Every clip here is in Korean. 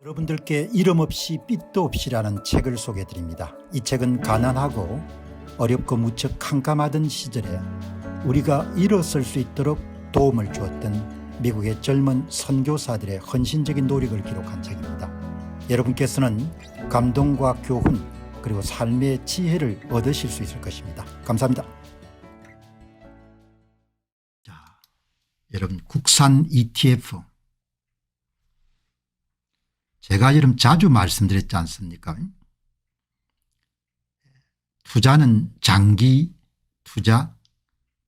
여러분들께 이름 없이 빛도 없이라는 책을 소개해 드립니다. 이 책은 가난하고 어렵고 무척 캄캄하던 시절에 우리가 일어설 수 있도록 도움을 주었던 미국의 젊은 선교사들의 헌신적인 노력을 기록한 책입니다. 여러분께서는 감동과 교훈 그리고 삶의 지혜를 얻으실 수 있을 것입니다. 감사합니다. 자, 여러분, 국산 ETF 제가 여러분 자주 말씀드렸지 않습니까? 투자는 장기 투자,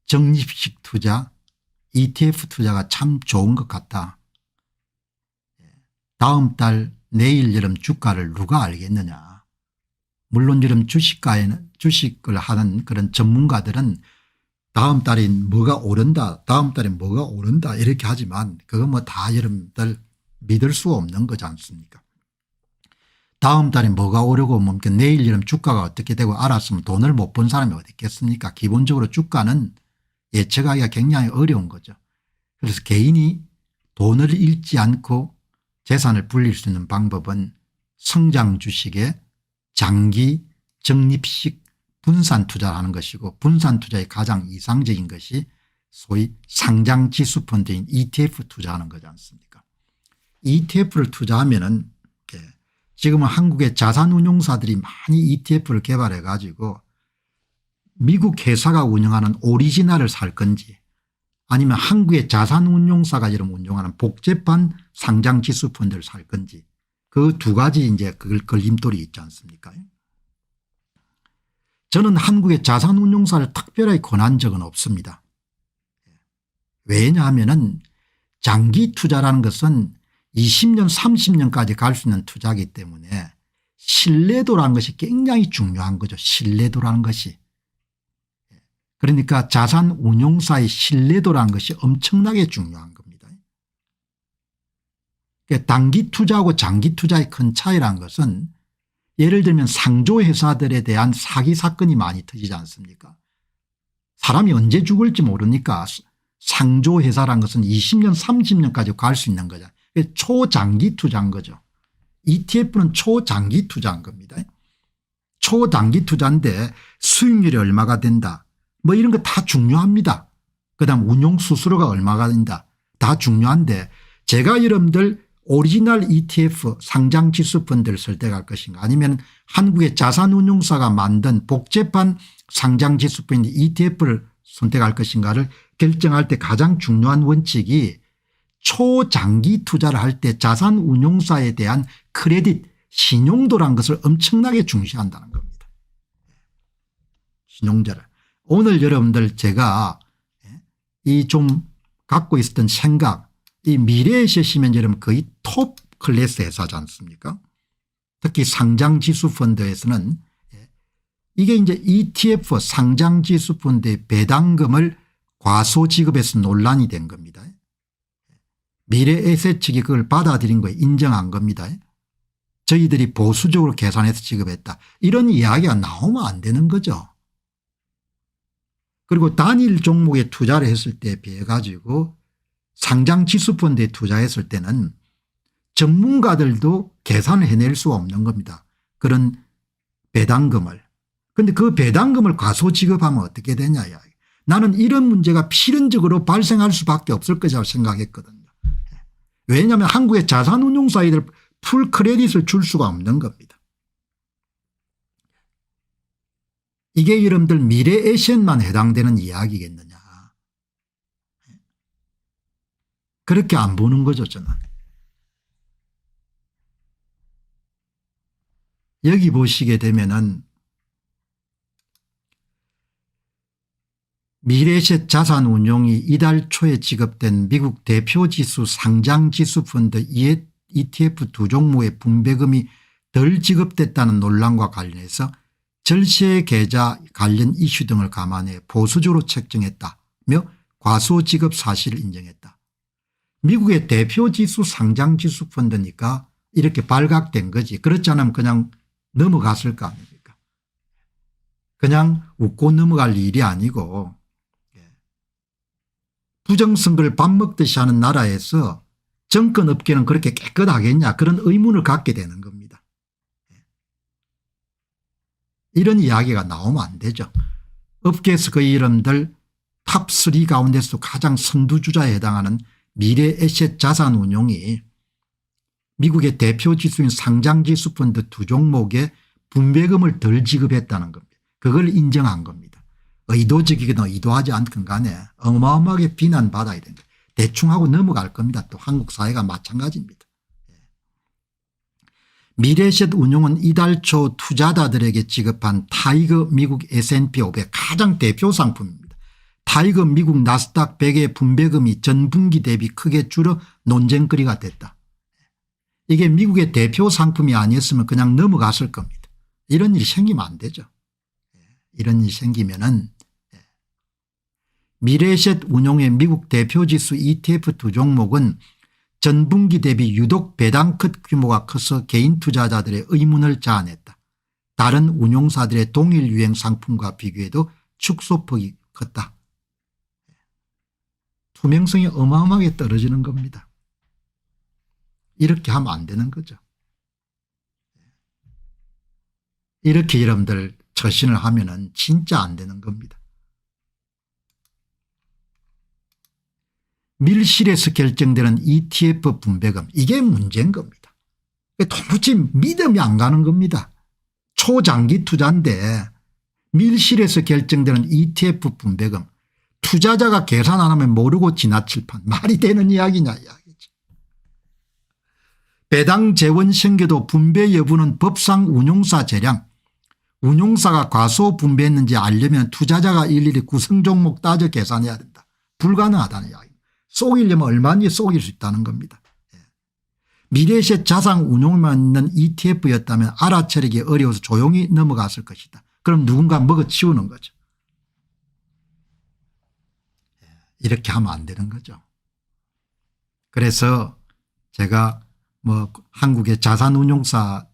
적립식 투자, ETF 투자가 참 좋은 것 같다. 다음 달 내일 여름 주가를 누가 알겠느냐. 물론 여러분 주식을 하는 그런 전문가들은 다음 달에 뭐가 오른다, 다음 달에 뭐가 오른다 이렇게 하지만 그거 뭐 다 여러분들 믿을 수 없는 거지 않습니까? 다음 달에 뭐가 오르고 뭡니까? 내일 여름 주가가 어떻게 되고 알았으면 돈을 못 번 사람이 어디 있겠습니까? 기본적으로 주가는 예측하기가 굉장히 어려운 거죠. 그래서 개인이 돈을 잃지 않고 재산을 불릴 수 있는 방법은 성장 주식에 장기 적립식 분산 투자를 하는 것이고, 분산 투자의 가장 이상적인 것이 소위 상장 지수 펀드인 ETF 투자하는 거지 않습니까? ETF를 투자하면은 지금은 한국의 자산운용사들이 많이 ETF를 개발해 가지고 미국 회사가 운영하는 오리지널을 살 건지 아니면 한국의 자산운용사가 여러분 운영하는 복잡한 상장지수 펀드를 살 건지 그 두 가지 이제 그 걸림돌이 있지 않습니까? 저는 한국의 자산운용사를 특별하게 권한 적은 없습니다. 왜냐하면은 장기 투자라는 것은 20년 30년까지 갈 수 있는 투자이기 때문에 신뢰도라는 것이 굉장히 중요한 거죠. 신뢰도라는 것이. 그러니까 자산운용사의 신뢰도라는 것이 엄청나게 중요한 겁니다. 단기 투자하고 장기 투자의 큰 차이라는 것은 예를 들면 상조회사들에 대한 사기 사건이 많이 터지지 않습니까? 사람이 언제 죽을지 모르니까 상조회사라는 것은 20년 30년까지 갈 수 있는 거죠. 초장기 투자인 거죠. ETF는 초장기 투자인 겁니다. 초단기 투자인데 수익률이 얼마가 된다 뭐 이런 거 다 중요합니다. 그다음 운용 수수료가 얼마가 된다 다 중요한데 제가 여러분들 오리지널 ETF 상장지수 펀드를 선택할 것인가 아니면 한국의 자산운용사가 만든 복잡한 상장지수 펀드 ETF를 선택할 것인가를 결정할 때 가장 중요한 원칙이 초장기 투자를 할 때 자산운용사에 대한 크레딧 신용도라는 것을 엄청나게 중시한다는 겁니다. 신용도를. 오늘 여러분들 제가 이 좀 갖고 있었던 생각 이 미래에셋이면 여러분 거의 톱 클래스 회사지 않습니까? 특히 상장지수 펀드에서는 이게 이제 ETF 상장지수 펀드의 배당금을 과소 지급해서 논란이 된 겁니다. 미래에셋 측이 그걸 받아들인 거에 인정한 겁니다. 저희들이 보수적으로 계산해서 지급했다. 이런 이야기가 나오면 안 되는 거죠. 그리고 단일 종목에 투자를 했을 때에 비해 가지고 상장지수펀드에 투자했을 때는 전문가들도 계산을 해낼 수 없는 겁니다. 그런 배당금을. 그런데 그 배당금을 과소 지급하면 어떻게 되냐. 나는 이런 문제가 필연적으로 발생할 수밖에 없을 것이라고 생각했거든요. 왜냐하면 한국의 자산운용사들 풀 크레딧을 줄 수가 없는 겁니다. 이게 여러분들 미래에셋만 해당되는 이야기겠느냐. 그렇게 안 보는 거죠 저는. 여기 보시게 되면은 미래에셋 자산운용이 이달 초에 지급된 미국 대표지수 상장지수 펀드 ETF 두 종목의 분배금이 덜 지급됐다는 논란과 관련해서 절세 계좌 관련 이슈 등을 감안해 보수적으로 책정했다며 과소 지급 사실을 인정했다. 미국의 대표지수 상장지수 펀드니까 이렇게 발각된 거지. 그렇지 않으면 그냥 넘어갔을 거 아닙니까? 그냥 웃고 넘어갈 일이 아니고 부정선거를 밥 먹듯이 하는 나라에서 정권업계는 그렇게 깨끗하겠냐 그런 의문을 갖게 되는 겁니다. 이런 이야기가 나오면 안 되죠. 업계에서 그 이름들 탑3 가운데서도 가장 선두주자에 해당하는 미래에셋 자산운용이 미국의 대표 지수인 상장지수 펀드 두 종목에 분배금을 덜 지급했다는 겁니다. 그걸 인정한 겁니다. 의도적이거나 의도하지 않건 간에 어마어마하게 비난받아야 됩니다. 대충 하고 넘어갈 겁니다. 또 한국 사회가 마찬가지입니다. 미래에셋 운용은 이달 초 투자자들에게 지급한 타이거 미국 S&P 500 가장 대표 상품입니다. 타이거 미국 나스닥 100의 분배금이 전분기 대비 크게 줄어 논쟁거리가 됐다. 이게 미국의 대표 상품이 아니었으면 그냥 넘어갔을 겁니다. 이런 일이 생기면 안 되죠. 이런 일이 생기면은 미래에셋 운용의 미국 대표지수 ETF 두 종목은 전분기 대비 유독 배당 컷 규모가 커서 개인 투자자들의 의문을 자아냈다. 다른 운용사들의 동일 유행 상품과 비교해도 축소폭이 컸다. 투명성이 어마어마하게 떨어지는 겁니다. 이렇게 하면 안 되는 거죠. 이렇게 여러분들 처신을 하면은 진짜 안 되는 겁니다. 밀실에서 결정되는 ETF 분배금 이게 문제인 겁니다. 도무지 믿음이 안 가는 겁니다. 초장기 투자인데 밀실에서 결정되는 ETF 분배금 투자자가 계산 안 하면 모르고 지나칠 판 말이 되는 이야기냐 이야기죠. 배당 재원 생겨도 분배 여부는 법상 운용사 재량 운용사가 과소 분배했는지 알려면 투자자가 일일이 구성 종목 따져 계산해야 된다. 불가능하다는 이야기입니다. 속이려면 얼마든지 속일 수 있다는 겁니다. 미래에셋 자산 운용만 있는 ETF였다면 알아차리기 어려워서 조용히 넘어갔을 것이다. 그럼 누군가 먹어치우는 거죠. 이렇게 하면 안 되는 거죠. 그래서 제가 뭐 한국의 자산운용사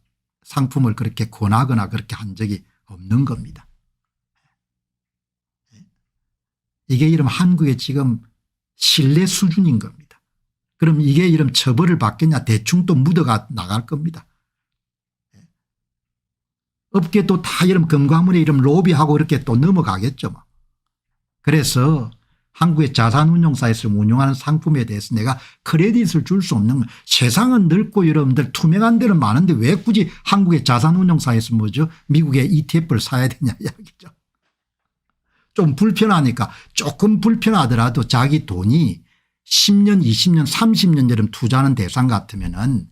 상품을 그렇게 권하거나 그렇게 한 적이 없는 겁니다. 이게 이름 한국의 지금 신뢰 수준인 겁니다. 그럼 이게 이름 처벌을 받겠냐 대충 또 묻어가 나갈 겁니다. 업계 또 다 이름 금감원에 이름 로비하고 이렇게 또 넘어가겠죠. 뭐. 그래서 한국의 자산운용사에서 운용하는 상품에 대해서 내가 크레딧을 줄 수 없는 거예요. 세상은 넓고 여러분들 투명한 데는 많은데 왜 굳이 한국의 자산운용사에서 뭐죠 미국의 ETF를 사야 되냐 이야기죠. 좀 불편하니까 조금 불편하더라도 자기 돈이 10년 20년 30년 여름 투자하는 대상 같으면은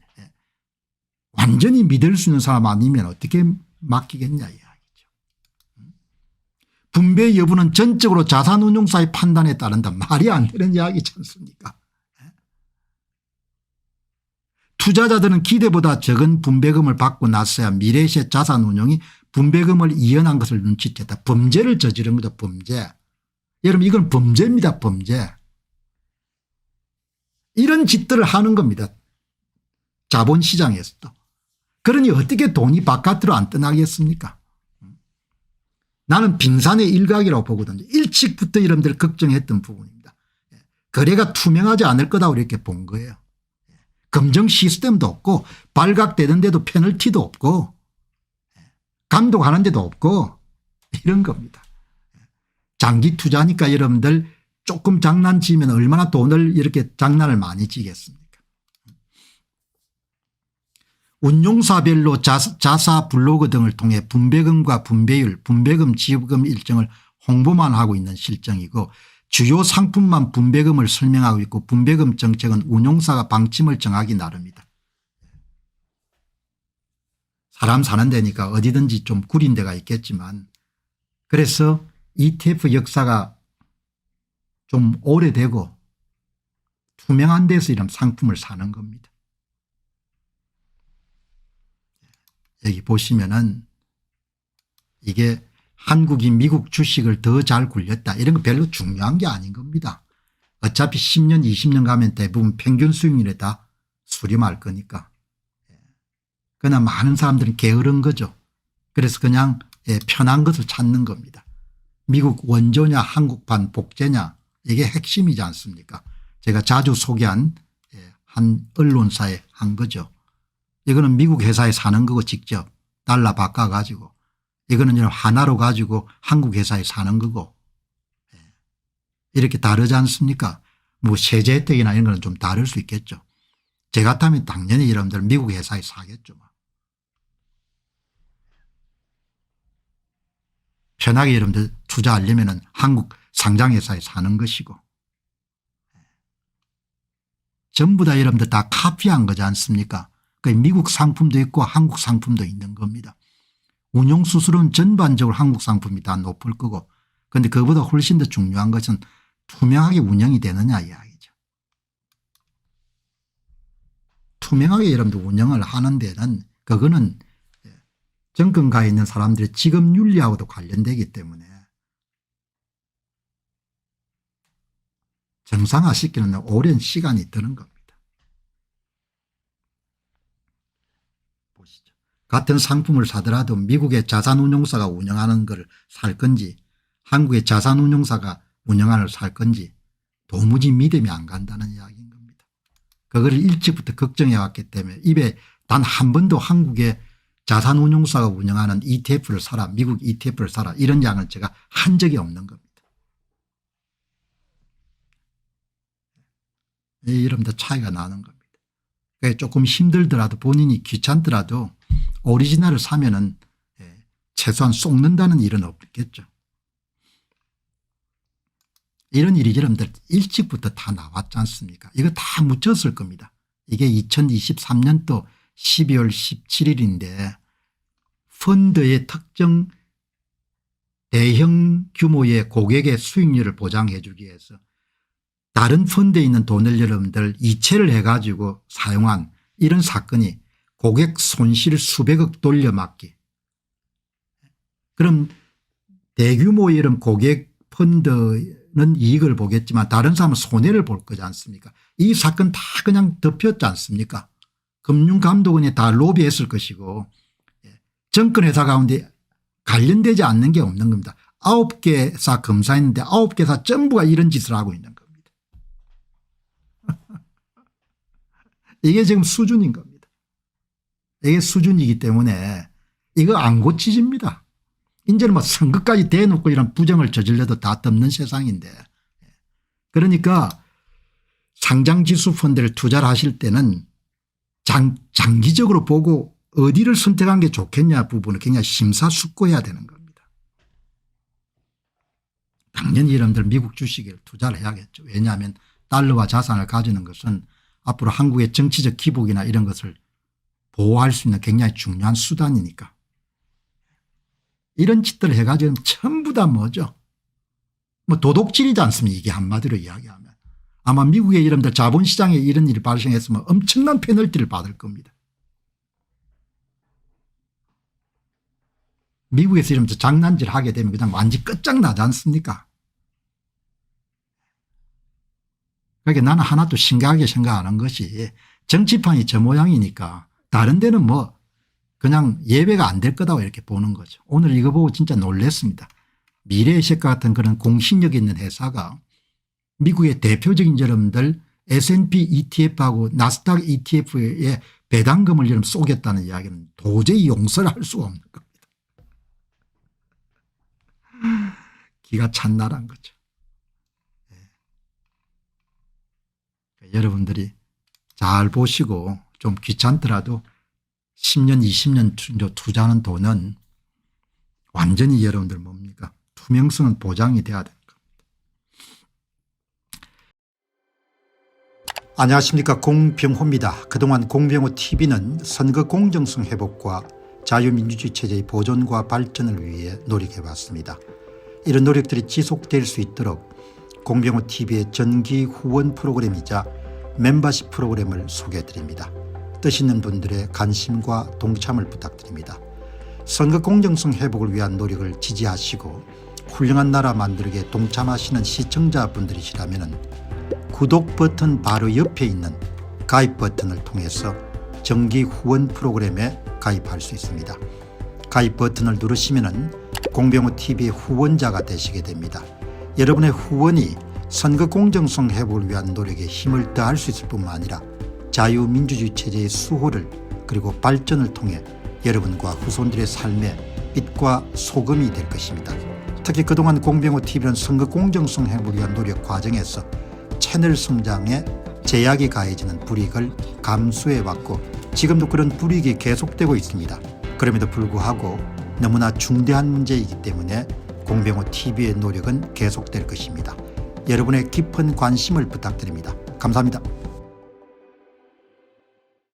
완전히 믿을 수 있는 사람 아니면 어떻게 맡기겠냐 이야기죠. 분배 여부는 전적으로 자산운용사의 판단에 따른다. 말이 안 되는 이야기지 않습니까? 투자자들은 기대보다 적은 분배금을 받고 나서야 미래에셋 자산운용이 분배금을 이연한 것을 눈치챘다. 범죄를 저지른 거죠. 범죄. 여러분 이건 범죄입니다. 범죄. 이런 짓들을 하는 겁니다. 자본시장에서도. 그러니 어떻게 돈이 바깥으로 안 떠나겠습니까? 나는 빙산의 일각이라고 보거든요. 일찍부터 여러분들 걱정했던 부분입니다. 거래가 투명하지 않을 거다고 이렇게 본 거예요. 검증 시스템도 없고 발각되는 데도 페널티도 없고 감독하는 데도 없고 이런 겁니다. 장기 투자니까 여러분들 조금 장난치면 얼마나 돈을 이렇게 장난을 많이 치겠습니까? 운용사별로 자사 블로그 등을 통해 분배금과 분배율, 분배금 지급금 일정을 홍보만 하고 있는 실정이고 주요 상품만 분배금을 설명하고 있고 분배금 정책은 운용사가 방침을 정하기 나름이다. 사람 사는 데니까 어디든지 좀 구린 데가 있겠지만 그래서 ETF 역사가 좀 오래되고 투명한 데서 이런 상품을 사는 겁니다. 여기 보시면은 이게 한국이 미국 주식을 더 잘 굴렸다 이런 거 별로 중요한 게 아닌 겁니다. 어차피 10년 20년 가면 대부분 평균 수익률에 다 수렴할 거니까. 그러나 많은 사람들은 게으른 거죠. 그래서 그냥 편한 것을 찾는 겁니다. 미국 원조냐 한국판 복제냐 이게 핵심이지 않습니까? 제가 자주 소개한 한 언론사에 한 거죠. 이거는 미국 회사에 사는 거고 직접 달러 바꿔 가지고 이거는 하나로 가지고 한국 회사에 사는 거고 이렇게 다르지 않습니까? 뭐 세제 혜택이나 이런 거는 좀 다를 수 있겠죠. 제 같다면 당연히 여러분들 미국 회사에 사겠죠. 편하게 여러분들 투자하려면 한국 상장회사에 사는 것이고 전부 다 여러분들 다 카피한 거지 않습니까? 미국 상품도 있고 한국 상품도 있는 겁니다. 운용수수료는 전반적으로 한국 상품이 다 높을 거고 그런데 그보다 훨씬 더 중요한 것은 투명하게 운영이 되느냐 이야기죠. 투명하게 여러분들 운영을 하는 데는 그거는 정권가에 있는 사람들의 직업 윤리하고도 관련되기 때문에 정상화시키는 오랜 시간이 드는 겁니다. 보시죠. 같은 상품을 사더라도 미국의 자산운용사가 운영하는 걸 살 건지 한국의 자산운용사가 운영하는 걸 살 건지 도무지 믿음이 안 간다는 이야기인 겁니다. 그거를 일찍부터 걱정해 왔기 때문에 입에 단 한 번도 한국의 자산운용사가 운영하는 ETF를 사라 미국 ETF를 사라 이런 양을 제가 한 적이 없는 겁니다. 여러분들 차이가 나는 겁니다. 조금 힘들더라도 본인이 귀찮더라도 오리지널을 사면은 최소한 속는다는 일은 없겠죠. 이런 일이 여러분들 일찍부터 다 나왔지 않습니까? 이거 다 묻혔을 겁니다. 이게 2023년도 12월 17일인데 펀드의 특정 대형 규모의 고객의 수익률을 보장해 주기 위해서 다른 펀드에 있는 돈을 여러분들 이체를 해가지고 사용한 이런 사건이 고객 손실 수백억 돌려막기. 그럼 대규모의 이런 고객 펀드는 이익을 보겠지만 다른 사람은 손해를 볼 거지 않습니까? 이 사건 다 그냥 덮였지 않습니까? 금융감독원이 다 로비했을 것이고 정권회사 가운데 관련되지 않는 게 없는 겁니다. 9개사 검사했는데 9개사 전부가 이런 짓을 하고 있는 겁니다. 이게 지금 수준인 겁니다. 이게 수준이기 때문에 이거 안 고치집니다. 이제는 뭐 선거까지 대놓고 이런 부정을 저질러도 다 덮는 세상인데 그러니까 상장지수 펀드를 투자를 하실 때는 장기적으로 보고 어디를 선택한 게 좋겠냐 부분을 굉장히 심사숙고해야 되는 겁니다. 당연히 여러분들 미국 주식에 투자를 해야겠죠. 왜냐하면 달러와 자산을 가지는 것은 앞으로 한국의 정치적 기복이나 이런 것을 보호할 수 있는 굉장히 중요한 수단이니까. 이런 짓들을 해가지고 전부 다 뭐죠. 뭐 도둑질이지 않습니까? 이게 한마디로 이야기하면. 아마 미국의 여러분들 자본시장에 이런 일이 발생했으면 엄청난 페널티를 받을 겁니다. 미국에서 이러면서 장난질 하게 되면 그냥 완전히 끝장나지 않습니까? 그러니까 나는 하나도 심각하게 생각하는 것이 정치판이 저 모양이니까 다른 데는 뭐 그냥 예배가 안 될 거다고 이렇게 보는 거죠. 오늘 이거 보고 진짜 놀랐습니다. 미래의식과 같은 그런 공신력 있는 회사가 미국의 대표적인 여러분들 S&P ETF하고 나스닥 ETF에 배당금을 여러분 쏘겠다는 이야기는 도저히 용서를 할 수가 없는 겁니다. 기가 찬나란 거죠. 여러분들이 잘 보시고 좀 귀찮더라도 10년 20년 투자하는 돈은 완전히 여러분들 뭡니까? 투명성은 보장이 돼야 되는 겁니다. 안녕하십니까, 공병호입니다. 그동안 공병호 TV는 선거 공정성 회복과 자유민주주의 체제의 보존과 발전을 위해 노력해왔습니다. 이런 노력들이 지속될 수 있도록 공병호 TV의 정기 후원 프로그램이자 멤버십 프로그램을 소개해드립니다. 뜻 있는 분들의 관심과 동참을 부탁드립니다. 선거 공정성 회복을 위한 노력을 지지하시고 훌륭한 나라 만들기에 동참하시는 시청자분들이시라면 구독 버튼 바로 옆에 있는 가입 버튼을 통해서 정기 후원 프로그램에 가입할 수 있습니다. 가입 버튼을 누르시면 공병호 TV의 후원자가 되시게 됩니다. 여러분의 후원이 선거 공정성 회복을 위한 노력에 힘을 더할 수 있을 뿐만 아니라 자유민주주의 체제의 수호를 그리고 발전을 통해 여러분과 후손들의 삶에 빛과 소금이 될 것입니다. 특히 그동안 공병호TV는 선거 공정성 회복을 위한 노력 과정에서 채널 성장에 제약이 가해지는 불이익을 감수해왔고 지금도 그런 불이익이 계속되고 있습니다. 그럼에도 불구하고 너무나 중대한 문제이기 때문에 공병호TV의 노력은 계속될 것입니다. 여러분의 깊은 관심을 부탁드립니다. 감사합니다.